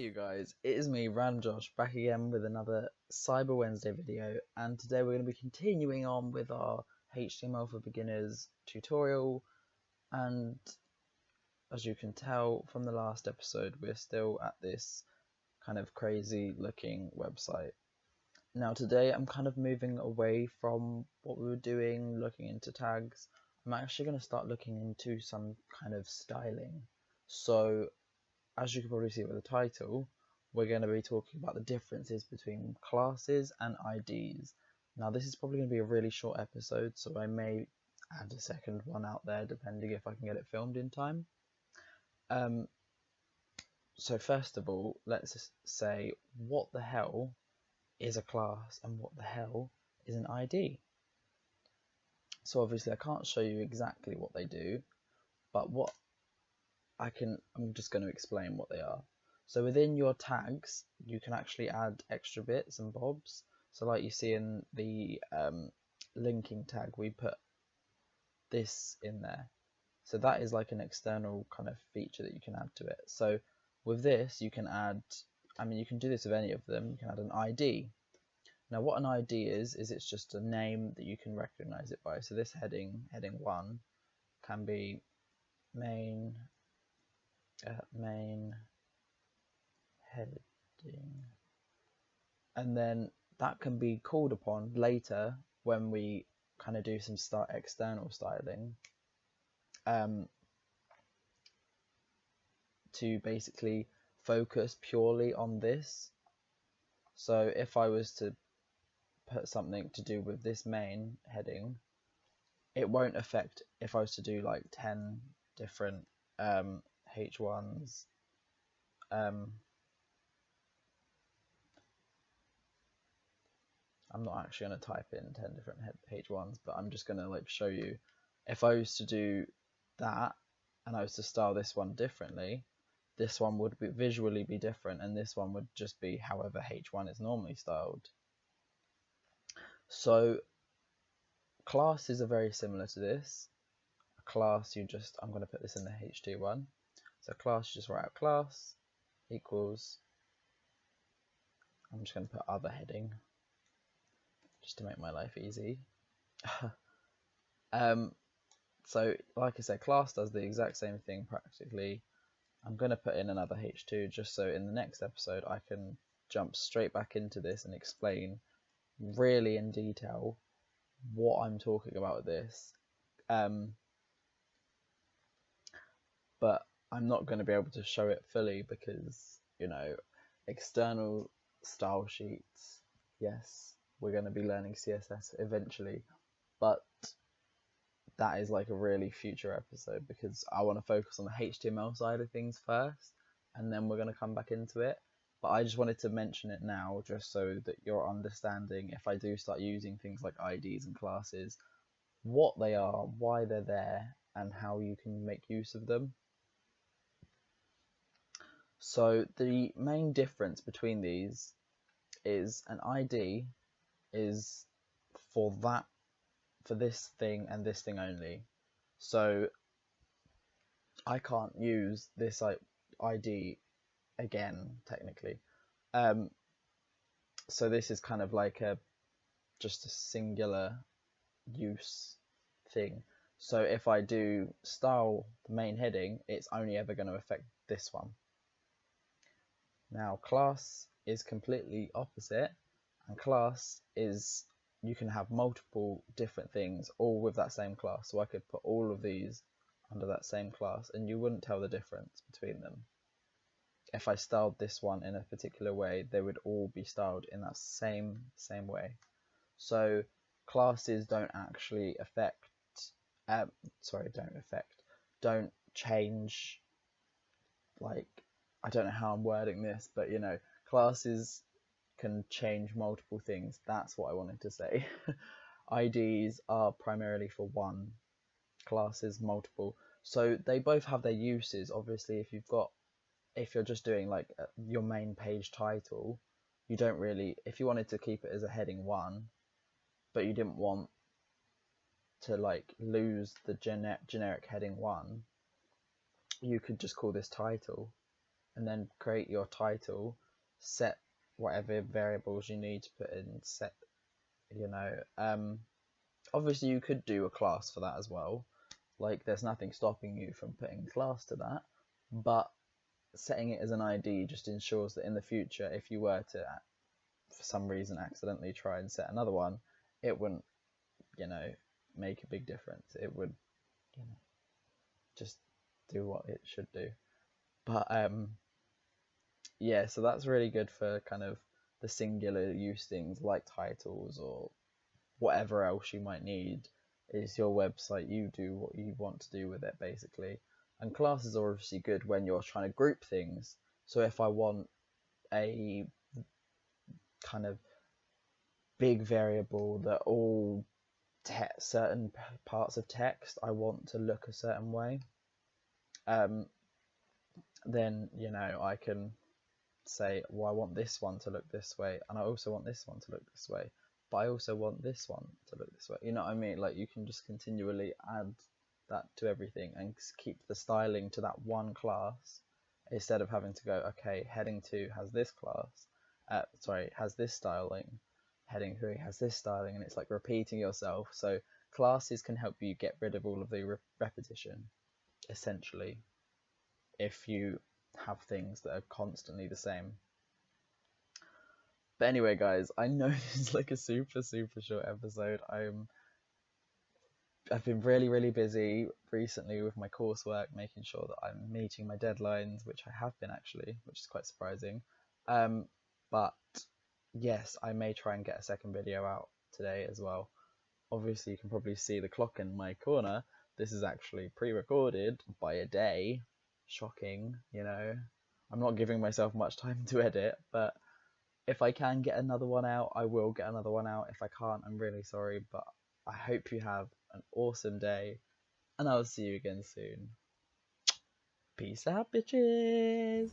you guys, it is me, RandomJosh, back again with another Cyber Wednesday video, and today we're going to be continuing on with our HTML for Beginners tutorial, and as you can tell from the last episode, we're still at this kind of crazy looking website. Now today I'm kind of moving away from what we were doing, looking into tags. I'm actually going to start looking into some kind of styling. So as you can probably see with the title, we're going to be talking about the differences between classes and IDs. Now this is probably going to be a really short episode, so I may add a second one out there depending if I can get it filmed in time. So first of all, let's just say what the hell is a class and what the hell is an ID. So obviously I can't show you exactly what they do, but what I'm just going to explain what they are. So within your tags, you can actually add extra bits and bobs. So like you see in the linking tag, we put this in there. So that is like an external kind of feature that you can add to it. So with this, you can add, you can do this with any of them. You can add an ID. Now what an ID is it's just a name that you can recognize it by. So this heading 1, can be main heading, and then that can be called upon later when we kind of do some external styling to basically focus purely on this. So if I was to put something to do with this main heading, it won't affect if I was to do like 10 different H1s. I'm not actually going to type in 10 different H1s, but I'm just going to like show you if I was to do that and I was to style this one differently, this one would visually be different, and this one would just be however H1 is normally styled. So classes are very similar to this. A class, I'm going to put this in the H2 one. So class, you just write out class equals, I'm just going to put other heading just to make my life easy. So like I said, class does the exact same thing practically. I'm going to put in another H2 just so in the next episode I can jump straight back into this and explain really in detail what I'm talking about with this. But I'm not going to be able to show it fully because, you know, external style sheets, yes, we're going to be learning CSS eventually, but that is like a really future episode because I want to focus on the HTML side of things first, and then we're going to come back into it. But I just wanted to mention it now just so that you're understanding, if I do start using things like IDs and classes, what they are, why they're there, and how you can make use of them. So the main difference between these is an ID is for this thing and this thing only. So I can't use this ID again technically. So this is kind of like just a singular use thing. So if I do style the main heading, it's only ever going to affect this one. Now class is completely opposite, and class is, you can have multiple different things all with that same class. So I could put all of these under that same class and you wouldn't tell the difference between them. If I styled this one in a particular way, they would all be styled in that same way. So classes don't actually don't change, like, I don't know how I'm wording this, but you know, classes can change multiple things. That's what I wanted to say. IDs are primarily for one, classes multiple. So they both have their uses. Obviously, if you're just doing like your main page title, you don't really, if you wanted to keep it as a heading 1, but you didn't want to like lose the generic heading 1, you could just call this title. and then create your title, set whatever variables you need to put in, set, obviously you could do a class for that as well. Like, there's nothing stopping you from putting class to that, but setting it as an ID just ensures that in the future, if you were to, for some reason, accidentally try and set another one, it wouldn't, make a big difference. It would, just do what it should do. But yeah, so that's really good for kind of the singular use things like titles or whatever else you might need. Is your website, you do what you want to do with it, basically. And classes are obviously good when you're trying to group things. So if I want a kind of big variable that all certain parts of text I want to look a certain way, then I can say, well, I want this one to look this way, and I also want this one to look this way, but I also want this one to look this way. You know what I mean? Like, you can just continually add that to everything and keep the styling to that one class, instead of having to go, okay, heading 2 has this class, has this styling, heading 3 has this styling, and it's like repeating yourself. So classes can help you get rid of all of the repetition, essentially, if you have things that are constantly the same. But anyway, guys, I know this is like a super short episode. I've been really busy recently with my coursework, making sure that I'm meeting my deadlines, which I have been, actually, which is quite surprising. But yes, I may try and get a second video out today as well. Obviously, you can probably see the clock in my corner. This is actually pre-recorded by a day. Shocking, I'm not giving myself much time to edit, but if I can get another one out, I will get another one out. If I can't, I'm really sorry, but I hope you have an awesome day, and I'll see you again soon. Peace out, bitches!